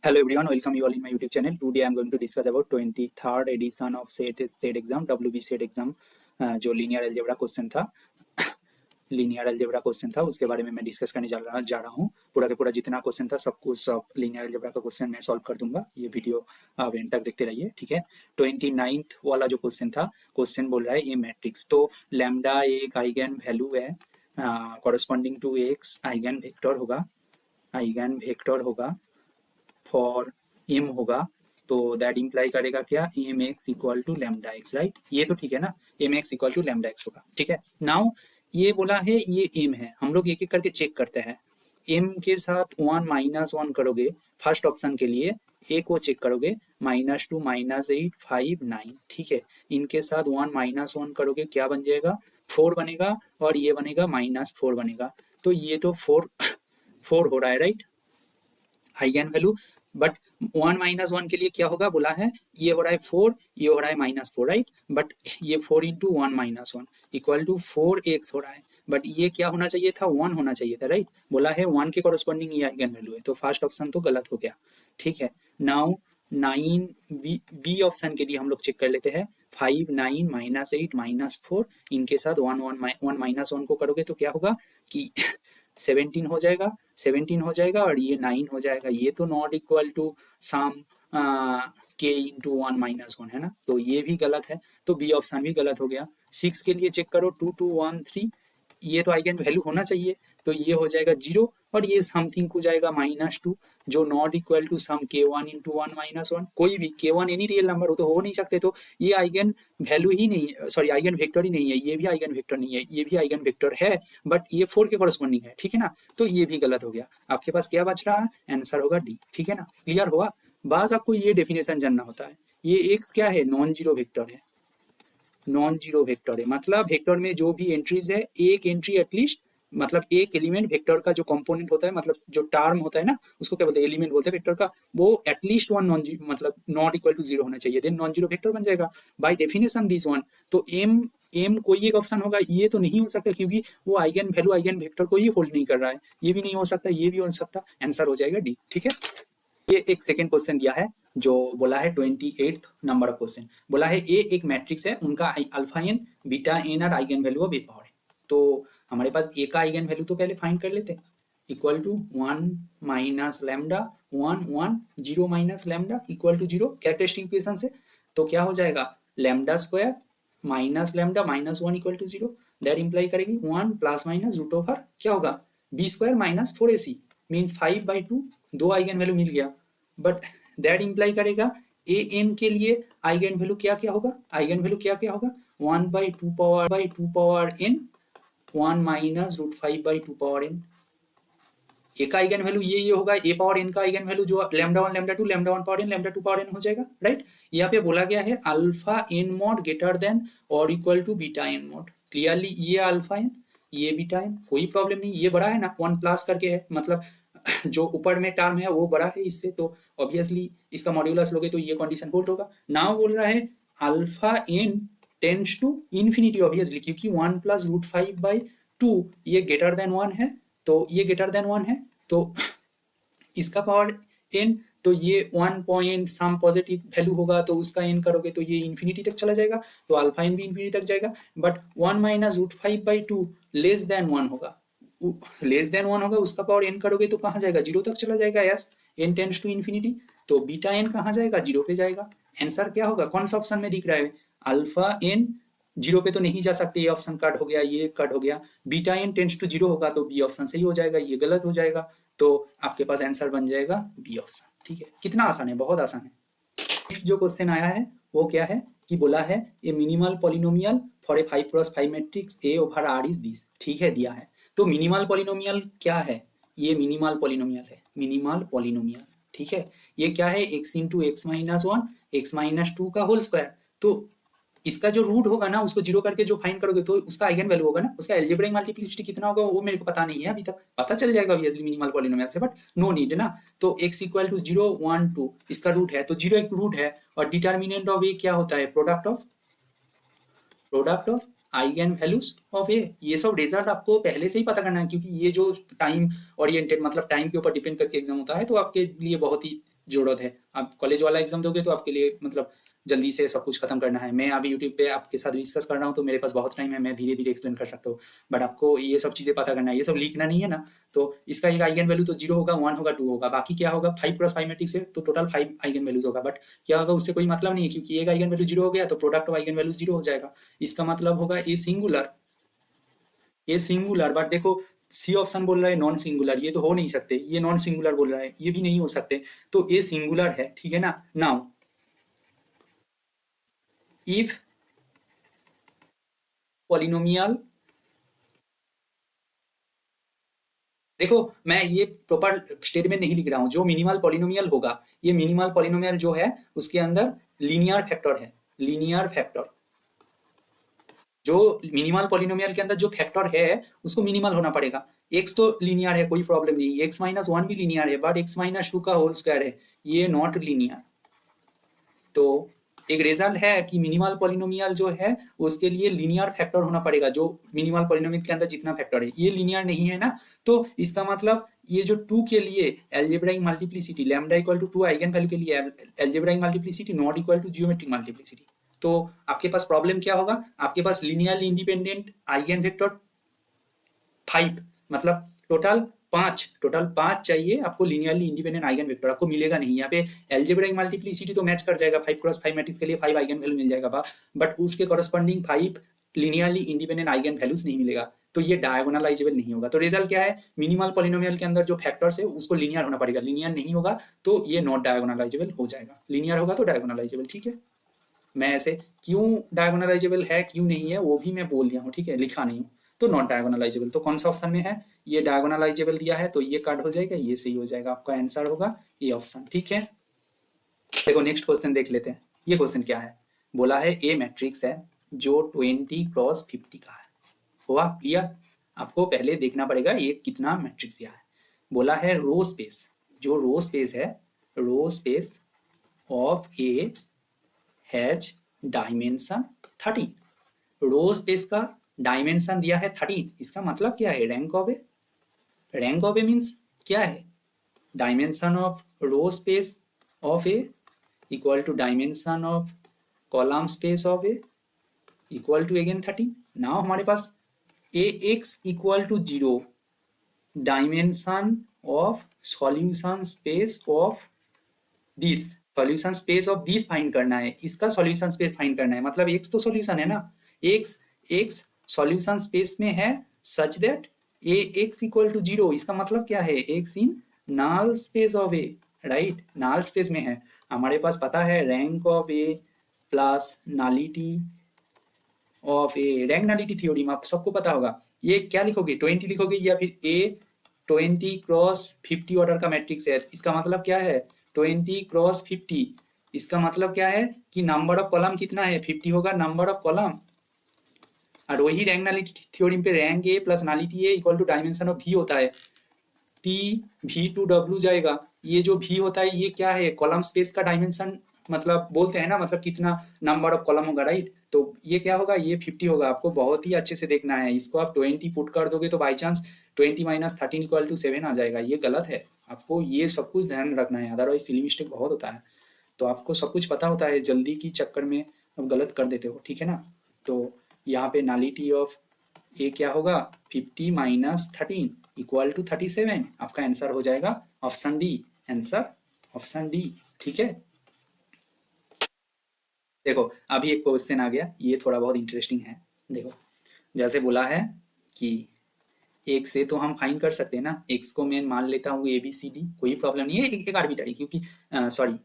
Hello everyone, welcome you all in my YouTube channel. Today I am going to discuss about 23rd edition of SET exam, WB SET exam, जो linear algebra question था linear algebra question था उसके बारे में मैं discuss करने जा रहा हूँ। पूरा का पूरा जितना क्वेश्चन था सब लीनियर अलजेब्रा का क्वेश्चन मैं सॉल्व कर दूंगा। ये वीडियो आप एंड तक देखते रहिए, ठीक है। 29th वाला जो क्वेश्चन था, क्वेश्चन बोल रहा है ए मैट्रिक्स, तो लैम्डा एक आइगन वैल्यू है corresponding to X eigen vector होगा फॉर m होगा, तो दैट इंप्लाई करेगा क्या, M X equal to lambda X, right. ये तो ठीक है ना, M X equal to lambda X होगा, ठीक है। नाउ ये बोला है ये m है, हम लोग एक एक करके चेक करते हैं। m के साथ 1 -1 करोगे फर्स्ट ऑप्शन के लिए, a को चेक करोगे -2 -8 5 9, ठीक है। इनके साथ 1 -1 करोगे क्या बन जाएगा, 4 बनेगा, और ये बनेगा -4 बनेगा, तो ये तो 4 हो रहा है, राइट, आइगन वैल्यू। बट 1 -1 के लिए क्या होगा बोला है, ये हो रहा है 4, ये हो रहा है -4, राइट। बट ये 4 × 1 -1 इक्वल टू 4x हो रहा है, बट ये क्या होना चाहिए था, 1 होना चाहिए था, राइट। बोला है 1 के कॉरेस्पॉन्डिंग ये आइगन वैल्यू है, तो फर्स्ट ऑप्शन तो गलत हो गया, ठीक है। नाउ 9 बी ऑप्शन के लिए हम लोग चेक कर लेते हैं। 5 9 -8 -4, इनके साथ 1 -1 को करोगे तो क्या होगा कि 17 हो जाएगा और ये 9 हो जाएगा। ये तो not equal to some k × 1 -1 है ना, तो ये भी गलत है, तो बी ऑप्शन भी गलत हो गया। 6 के लिए चेक करो, 2 2 1 3, ये तो आइगन वैल्यू होना चाहिए, तो ये हो जाएगा 0, और ये समथिंग को जाएगा -2, जो not equal to some k1 × 1 -1, कोई भी k1 एनी रियल नंबर हो तो हो नहीं सकते, तो ये आइगन वैल्यू ही नहीं है, सॉरी आइगन वेक्टर ही नहीं है, ये भी आइगन वेक्टर नहीं है, ये भी आइगन वेक्टर है, बट ये 4 के कॉरेस्पॉन्डिंग है, ठीक है ना, तो ये भी गलत हो गया। आपके पास क्या बच रहा है, आंसर होगा डी, ठीक है ना। क्लियर हुआ, बस आपको ये डेफिनेशन जानना होता है। ये एक्स क्या है, नॉन जीरो वेक्टर है, नॉन जीरो वेक्टर है, मतलब वेक्टर में जो भी एंट्रीज है, एक एंट्री एटलीस्ट, मतलब एक एलिमेंट वेक्टर का जो कंपोनेंट होता है, मतलब जो टर्म होता है ना, उसको क्या बोलते हैं, एलिमेंट बोलते हैं वेक्टर का, वो एटलीस्ट 1 नॉन जीरो, मतलब नॉट इक्वल टू 0 होना चाहिए, देन नॉन जीरो वेक्टर बन जाएगा बाय डेफिनेशन दिस वन। तो एम कोई एक ऑप्शन होगा, ये तो नहीं हो सकता क्योंकि वो आइगन वैल्यू आइगन वेक्टर को ही होल्ड नहीं कर रहा है, ये भी नहीं हो सकता, ये भी हो सकता, आंसर हो जाएगा डी, ठीक है। ये एक सेकेंड क्वेश्चन दिया है, जो बोला है 28th नंबर ऑफ क्वेश्चन, बोला है ए एक मैट्रिक्स है, उनका अल्फा एन बीटा एन और eigen value of A power है। तो हमारे पास ए का आइगन वैल्यू तो पहले फाइंड कर लेते हैं, equal to 1 - lambda 1 1 0 - lambda equal to 0 characteristic equation से, तो क्या हो जाएगा, lambda square minus lambda -1 equal to 0, that imply करेगी 1 ± क्या होगा, b² - 4ac means 5/2, 2 eigen value मिल गया। बट दैट इंप्लाई करेगा ए एन के लिए आइगन वैल्यू क्या क्या होगा, आइगन वैल्यू क्या क्या होगा, 1/2 पावर n 1 - √5/2 पावर n। ए का आइगन वैल्यू ये होगा, ए पावर n का आइगन वैल्यू जो λ1 λ2 λ1 पावर n λ2 पावर n हो जाएगा, राइट। यहाँ पे बोला गया है alpha n mod greater than और equal to beta n mod, clearly ये अल्फा n ये बीटा n, कोई प्रॉब्लम नहीं, ये बड़ा है ना, 1 प्लस करके है, मतलब जो ऊपर में टर्म है वो बड़ा है इससे, तो ऑब्वियसली इसका मॉड्यूलस लोगे तो ये कंडीशन होल्ड होगा। नाउ बोल रहा है alpha n tends to infinity, obviously क्योंकि 1 + √5/2 ये ग्रेटर देन 1 है, तो ये ग्रेटर देन 1 है, तो इसका पावर n, तो ये 1 पॉइंट सम पॉजिटिव वैल्यू होगा, तो उसका n करोगे तो ये इन्फिनिटी तक चला जाएगा, तो अल्फा n भी इन्फिनिटी तक जाएगा। बट 1 - √5/2 लेस देन 1 होगा, लेस देन 1 होगा, उसका पावर n करोगे तो कहाँ जाएगा, 0 तक चला जाएगा, yes, n tends to infinity, तो बीटा n कहाँ जाएगा, 0 पे जाएगा। आंसर क्या होगा, कौन सा ऑप्शन में दिख रहा है, अल्फा n 0 पे तो नहीं जा सकते, ये ऑप्शन कट हो गया, ये कट हो गया, बीटा n टेंड्स टू 0 होगा, तो बी ऑप्शन सही हो जाएगा, ये गलत हो जाएगा, तो आपके पास आंसर बन जाएगा बी ऑप्शन, ठीक है। कितना आसान है, बहुत आसान है। नेक्स्ट जो क्वेश्चन आया है वो क्या है कि बोला है a minimal polynomial for a 5x5 matrix A over R is this, ठीक है, दिया है। तो मिनिमल पॉलिनोमियल क्या है, ये मिनिमल पॉलिनोमियल है, मिनिमल पॉलिनोमियल, ठीक है। ये क्या है, x × x - 1 x - 2 का होल स्क्वायर, तो इसका जो रूट होगा ना, उसको 0 करके जो फाइंड करोगे तो उसका आइगन वैल्यू होगा ना, उसका अलजेब्रिक मल्टीप्लिसिटी कितना होगा वो मेरे को पता नहीं है, अभी तक पता चल जाएगा ऑब्वियसली मिनिमल पॉलिनोमियल से, बट नो नीड ना। तो x = 0 1 2 इसका रूट है, तो 0 एक रूट है, और डिटर्मिनेंट ऑफ ए क्या होता है, product of eigenvalues of A. ये सब रिजल्ट आपको पहले से ही पता करना है, क्योंकि ये जो टाइम ओरिएंटेड मतलब टाइम के ऊपर डिपेंड करके एग्जाम होता है, तो आपके लिए बहुत ही जरूरत है। आप कॉलेज वाला एग्जाम दोगे तो आपके लिए मतलब जल्दी से सब कुछ खत्म करना है। मैं अभी यूट्यूब पे आपके साथ डिस्कस कर रहा हूँ तो मेरे पास बहुत टाइम है, मैं धीरे धीरे एक्सप्लेन कर सकता हूँ, बट आपको ये सब चीजें पता करना है, ये सब लिखना नहीं है ना। तो इसका एक आइगन वैल्यू तो 0 होगा, 1 होगा, 2 होगा, बाकी क्या होगा 5 × 5 मैट्रिक्स है तो टोटल 5 आइगन वैल्यूज होगा। बट क्या होगा उससे कोई मतलब नहीं है, क्योंकि एक आइगन वैल्यू 0 हो गया तो प्रोडक्ट ऑफ आइगन वैल्यू 0 हो जाएगा। इसका मतलब होगा ए सिंगुलर, ये सिंगुलर। बट देखो सी ऑप्शन बोल रहा है नॉन सिंगुलर, ये तो हो नहीं सकते, ये नॉन सिंगुलर बोल रहा है, ये भी नहीं हो सकते, तो ये सिंगुलर है, ठीक है ना। नाउ इफ पॉलिनोमियल, देखो मैं ये प्रॉपर स्टेटमेंट नहीं लिख रहा हूँ, जो मिनिमल पॉलिनोमियल होगा, ये मिनिमल पॉलिनोमियल जो है उसके अंदर लीनियर फैक्टर है, लीनियर फैक्टर। जो मिनिमल पॉलिनोमियल के अंदर जो फैक्टर है उसको मिनिमल होना पड़ेगा। एक्स तो लीनियर है, कोई प्रॉब्लम नहीं, x-1 भी लीनियर है, बट x-2 का होल स्क्वायर है, ये नॉट लीनियर। तो एक रिजल्ट है कि मिनिमल पॉलिनोमियल जो है उसके लिए लीनियर फैक्टर होना पड़ेगा, जो मिनिमल पॉलिनोमियल के अंदर जितना फैक्टर है, ये लीनियर नहीं है ना। तो इसका मतलब ये जो 2 के लिए algebraic multiplicity lambda equal to 2 eigen value के लिए algebraic multiplicity not equal to geometric multiplicity. तो आपके पास प्रॉब्लम क्या होगा, आपके पास लीनियरली इंडिपेंडेंट आइगन वेक्टर 5 मतलब टोटल 5 चाहिए आपको, लीनियरली इंडिपेंडेंट आइगन वेक्टर आपको मिलेगा नहीं। यहाँ पे एल्जेब्राइक मल्टीप्लिसिटी तो मैच कर जाएगा, 5 × 5 मैट्रिक्स के लिए 5 आइगन वैल्यू मिल जाएगा, बट उसके corresponding 5 linearly independent eigen values नहीं मिलेगा, तो ये डायगोनलाइजेबल नहीं होगा। तो रिजल्ट क्या है, मिनिमल पॉलिनोमियल के अंदर जो फैक्टर्स है उसको लीनियर होना पड़ेगा, लीनियर नहीं होगा तो ये नॉट डायगोनलाइजेबल हो जाएगा, लीनियर होगा तो डायगोनलाइजेबल, ठीक है। मैं ऐसे क्यों डायगोनलाइजेबल है क्यों नहीं है वो भी मैं बोल दिया हूँ, ठीक है, लिखा नहीं हूँ। तो नॉट डायगोनलाइजेबल तो कौन सा ऑप्शन में है, ये डायगोनलाइजेबल दिया है तो ये कट हो जाएगा, ये सही हो जाएगा, आपका आंसर होगा ये ऑप्शन, ठीक है। देखो नेक्स्ट क्वेश्चन देख लेते हैं। ये क्वेश्चन क्या है, बोला है ए मैट्रिक्स है जो 20 × 50 का है। हुआ क्लियर, आपको पहले देखना पड़ेगा ये कितना मैट्रिक्स दिया है। बोला है रो स्पेस, जो रो स्पेस है, row space of A has dimension 13। Row space का डायमेंशन दिया है 13, इसका मतलब क्या है, rank of A. Rank of A means क्या है, dimension of row space of A equal to dimension of column space of A equal to again 13। Now हमारे पास A X equal to 0 dimension of solution space of this, solution space of this find करना है, इसका solution space find करना है, मतलब x तो solution है ना, एक्स एक्स सॉल्यूशन स्पेस में है such that A X equal to 0, इसका मतलब क्या है, X in null space of A, right, null space में है। हमारे पास पता है rank of A plus nullity of A, rank nullity theorem आप सबको पता होगा। ये क्या लिखोगे 20 लिखोगे या फिर ए 20 × 50 ऑर्डर का मैट्रिक्स है, इसका मतलब क्या है 20 × 50, इसका मतलब क्या है कि नंबर ऑफ कॉलम कितना है 50 होगा नंबर ऑफ कॉलम। और वही रैंक नालिटी थ्योरम पे rank A plus nullity A equal to dimension of V होता है, टी वी टू डब्ल्यू जाएगा, ये जो वी होता है ये क्या है कॉलम स्पेस का डायमेंशन मतलब बोलते हैं ना, मतलब कितना नंबर ऑफ कॉलम होगा, राइट। तो ये क्या होगा, ये 50 होगा, आपको बहुत ही अच्छे से देखना है, इसको आप 20 पुट कर दोगे तो बाई चांस 20 - 13 इक्वल टू 7 आ जाएगा, ये गलत है, आपको ये सब कुछ ध्यान रखना है, अदरवाइज सिली मिस्टेक बहुत होता है। तो आपको सब कुछ पता होता है, जल्दी की चक्कर में आप गलत कर देते हो, ठीक है ना। तो यहाँ पे नालिटी ऑफ ए क्या होगा 50 - 13 इक्वल टू 37, आपका आंसर हो जाएगा option D, answer option D, ठीक है। देखो अभी एक क्वेश्चन आ गया, ये थोड़ा बहुत इंटरेस्टिंग है। देखो जैसे बोला है कि एक से तो हम फाइंड कर सकते हैं ना, एक्स को मैं मान लेता हूँ ए बी सी डी, कोई प्रॉब्लम नहीं है, एक आर्बिट्ररी, क्योंकि सॉरी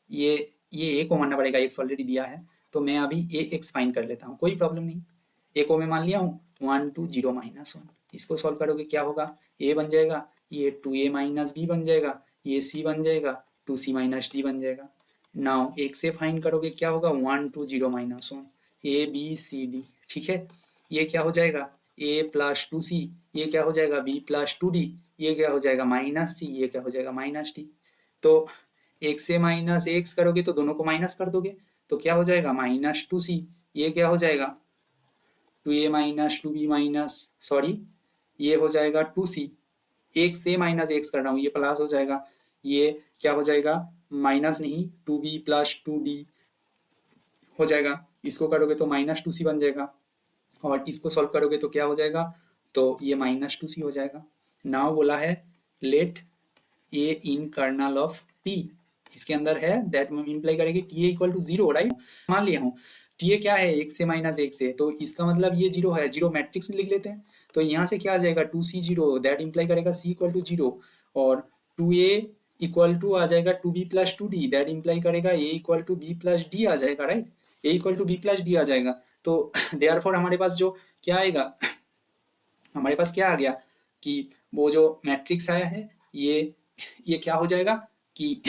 ये ए को मानना पड़ेगा, एक्स ऑलरेडी दिया है, तो मैं अभी ए एक्स फाइंड कर लेता हूँ, कोई प्रॉब्लम नहीं। ए को मैं मान लिया हूँ 1 2 0 -1, इसको सॉल्व करोगे क्या होगा, ए बन जाएगा, ये 2a - b बन जाएगा, ये c बन जाएगा, 2c - d बन जाएगा। नाउ एक से फाइंड करोगे क्या होगा 1 2 0 -1, ए बी सी डी, ठीक है। ये क्या हो जाएगा a + 2c, ये क्या हो जाएगा b + 2d, ये क्या हो जाएगा -c, ये क्या हो जाएगा -d। तो एक से -x करोगे तो दोनों को माइनस कर दोगे, तो क्या हो जाएगा -2c, ये क्या हो जाएगा 2a minus 2b minus sorry ये हो जाएगा 2c, एक से माइनस एक्स कर रहा हूँ, ये प्लस हो जाएगा, ये क्या हो जाएगा माइनस नहीं 2b प्लस 2d हो जाएगा, इसको करोगे तो माइनस 2c बन जाएगा, और इसको सॉल्व करोगे तो क्या हो जाएगा, तो ये माइनस 2c हो जाएगा। नाउ बोला है let A in kernel of T, इसके अंदर है दैट इंप्लाई करेगी टी इक्वल टू 0, राइट। मान लिया हूँ टी क्या है एक से माइनस एक से, तो इसका मतलब ये 0 है, 0 मैट्रिक्स लिख लेते हैं, तो यहाँ से क्या आ जाएगा 2c 0 दैट इंप्लाई करेगा c इक्वल टू 0, और 2a इक्वल टू आ जाएगा 2b plus 2d that imply करेगा a equal to b plus d आ जाएगा, right, a equal to b plus d आ जाएगा। तो देयरफॉर हमारे पास जो क्या आएगा, हमारे पास क्या आ गया कि वो जो मैट्रिक्स आया है ये क्या हो जाएगा कि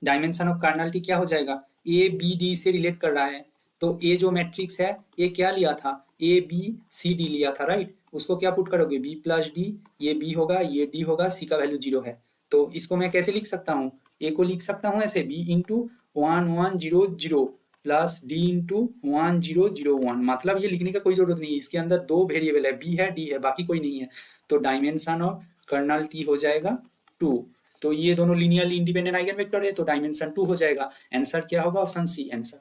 डायमेंशन ऑफ कार्नल क्या हो जाएगा, ए बी डी से रिलेट कर रहा है, तो ए जो मैट्रिक्स है ये क्या लिया था ए बी सी डी लिया था, राइट, उसको क्या पुट करोगे बी प्लस डी, ये बी होगा ये डी होगा, सी का वैल्यू 0 है, तो इसको मैं कैसे लिख सकता हूँ, ए को लिख सकता हूँ ऐसे B into 1100 plus D into 1001, मतलब ये लिखने का कोई जरूरत नहीं है, इसके अंदर दो वेरिएबल है बी है डी है बाकी कोई नहीं है, तो डायमेंशन ऑफ कर्नल टी हो जाएगा 2, तो ये दोनों लीनियरली इंडिपेंडेंट आइगन वेक्टर है तो डायमेंशन 2 हो जाएगा, आंसर क्या होगा ऑप्शन सी आंसर।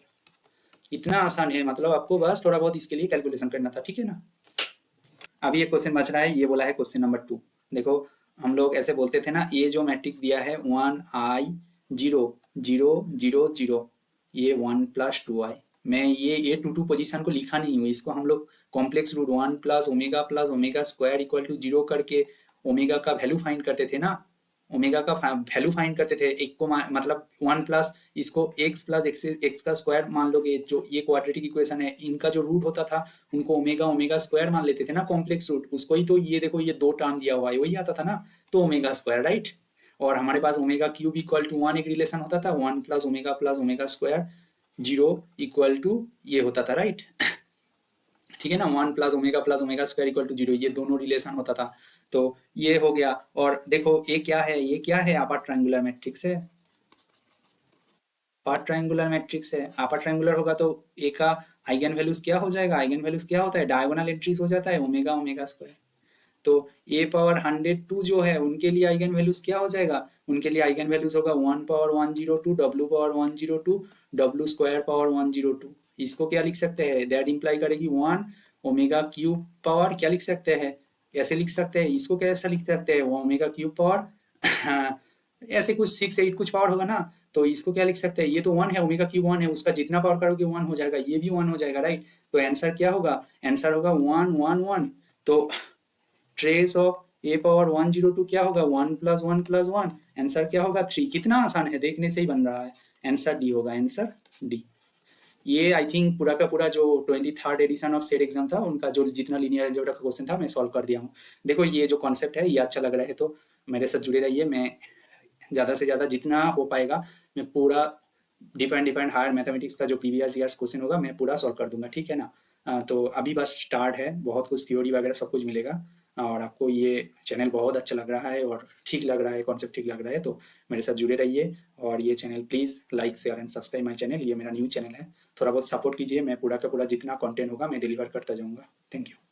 इतना आसान है, मतलब आपको बस थोड़ा बहुत इसके लिए कैलकुलेशन करना था, ठीक है ना। अभी एक क्वेश्चन बच रहा है, ये बोला है क्वेश्चन नंबर 2, देखो हम लोग ऐसे बोलते थे ना, ये जो मैट्रिक्स दिया है 1i0 0 0 0, ये 1 प्लस 2i, मैं ये 2 पोजीशन को लिखा नहीं हूँ, इसको हम लोग complex root 1 plus omega square equal to 0 करके ओमेगा का वैल्यू फाइंड करते थे ना, ओमेगा का वैल्यू फाइंड करते थे, एक को मतलब 1 प्लस इसको x प्लस एक्स का स्क्वायर मान लोगे, जो ये क्वाड्रेटिक इक्वेशन है इनका जो रूट होता था उनको ओमेगा स्क्वायर मान लेते थे ना, कॉम्प्लेक्स रूट उसको ही, तो ये देखो ये 2 टर्म दिया हुआ है वही आता था ना, तो ओमेगा स्क्वायर, राइट, और हमारे पास ओमेगा क्यूब इक्वल टू 1 एक रिलेशन होता था, 1 plus omega square 0 equal to ये होता था, राइट, ठीक है ना, 1 plus omega square equal to 0, ये दोनों रिलेशन होता था, तो ये हो गया। और देखो ये क्या है, ये क्या है अपर ट्रायंगुलर मैट्रिक्स है, अपर ट्रायंगुलर मैट्रिक्स है, अपर ट्रायंगुलर होगा तो ए का आइगन वैल्यूज क्या हो जाएगा, आइगन वैल्यूज क्या होता है डायगोनल एंट्रीज हो जाता है ओमेगा स्क्वायर, तो ए पावर 102 जो है उनके लिए आइगन वैल्यूज क्या हो जाएगा, उनके लिए आइगन वैल्यूज होगा 1 power 102 W power 102 W square power 102, इसको क्या लिख सकते हैं दैट इंप्लाई करेगी 1 ओमेगा क्यूब पावर क्या लिख सकते हैं, ऐसे लिख सकते हैं, इसको कैसे लिख सकते हैं ओमेगा क्यूब पावर ऐसे कुछ 6 8 कुछ पावर होगा ना, तो इसको क्या लिख सकते हैं, ये तो 1 है ओमेगा क्यूब 1 है, उसका जितना पावर करोगे 1 हो जाएगा, ये भी 1 हो जाएगा, राइट, तो आंसर क्या होगा, आंसर होगा 1 1 1, तो ट्रेस ऑफ ए पावर 102 क्या होगा 1 प्लस 1 प्लस 1, आंसर क्या होगा 3, कितना आसान है देखने से ही बन रहा है, आंसर डी होगा, आंसर डी। ये आई थिंक पूरा का पूरा जो 23rd addition of set exam था उनका जो जितना लीनियर अलजेब्रा का क्वेश्चन था मैं सॉल्व कर दिया हूँ। देखो ये जो कॉन्सेप्ट है ये अच्छा लग रहा है तो मेरे साथ जुड़े रहिए, मैं ज़्यादा से ज़्यादा जितना हो पाएगा मैं पूरा डिफरेंट हायर मैथमेटिक्स का जो प्रीवियस ईयर्स क्वेश्चन होगा मैं पूरा सॉल्व कर दूंगा, ठीक है ना। तो अभी बस स्टार्ट है, बहुत कुछ थ्योरी वगैरह सब कुछ मिलेगा, और आपको ये चैनल बहुत अच्छा लग रहा है और ठीक लग रहा है, कॉन्सेप्ट ठीक लग रहा है तो मेरे साथ जुड़े रहिए, और ये channel please like share and subscribe my channel, ये मेरा न्यू चैनल है, थोड़ा बहुत सपोर्ट कीजिए, मैं पूरा का पूरा जितना कंटेंट होगा मैं डिलीवर करता जाऊँगा। Thank you.